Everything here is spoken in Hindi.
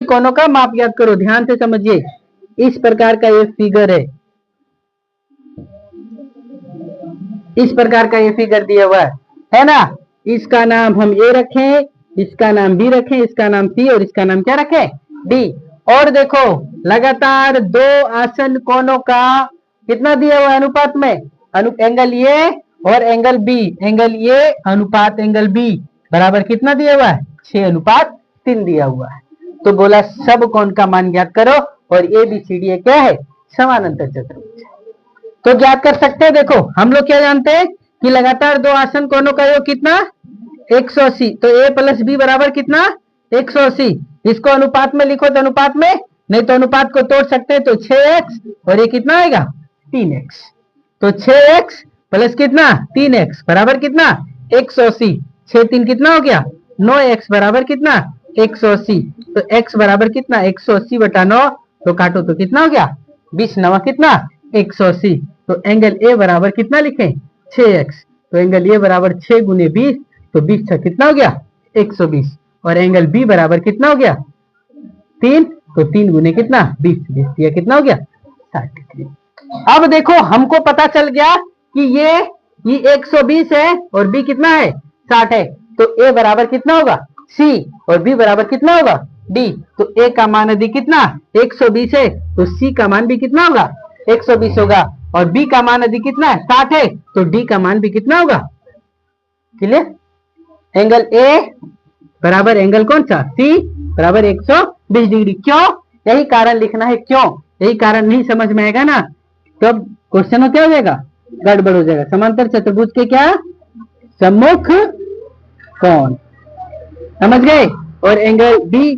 कोनों का माप याद करो, ध्यान से समझिए। इस प्रकार का ये फिगर इस प्रकार का ये फिगर दिया हुआ है ना। इसका नाम हम ए रखें, इसका नाम बी रखें, इसका नाम सी और इसका नाम क्या रखें, डी। और देखो लगातार दो आसन कोनों का कितना दिया हुआ है अनुपात में, एंगल ए और एंगल बी, एंगल ए अनुपात एंगल बी बराबर कितना दिया हुआ है, 6:3 दिया हुआ है। तो बोला सब कोण का मान ज्ञात करो और ए बी सी डी क्या है, समानांतर चतुर्भुज। तो ज्ञात कर सकते हैं। देखो हम लोग क्या जानते हैं कि लगातार दो आसन कोणों का योग कितना, 180। तो ए प्लस बी बराबर कितना, 180। इसको अनुपात में लिखो तो अनुपात में, नहीं तो अनुपात को तोड़ सकते हैं तो 6x और ये कितना आएगा 3x। तो 6x प्लस कितना 3x बराबर कितना 180। 6×3 कितना हो गया 9x बराबर कितना 180। तो x बराबर कितना 180/9, तो काटो तो कितना हो गया 20×9 कितना 180। तो एंगल ए बराबर कितना लिखें 6x। तो एंगल ए बराबर 6 × 20, तो 20 कितना हो गया 120। और एंगल बी बराबर कितना हो गया 3, तो 3 × कितना 20, 20 कितना हो गया 60 डिग्री। अब देखो हमको पता चल गया कि ये 120 है और बी कितना है 60 है। तो ए बराबर कितना होगा सी और बी बराबर कितना होगा डी। तो ए का मान यदि कितना 120 है तो सी का मान भी कितना होगा 120 होगा। और बी का मान यदि कितना है 60 है तो डी का मान भी कितना होगा। क्लियर। एंगल ए बराबर एंगल कौन सा सी बराबर 120 डिग्री। क्यों, यही कारण लिखना है। क्यों, यही कारण नहीं समझ में आएगा ना तो क्वेश्चन में क्या हो जाएगा, गड़बड़ हो जाएगा। समांतर चतुर्भुज के क्या सम्मुख कोण, समझ गए। और एंगल बी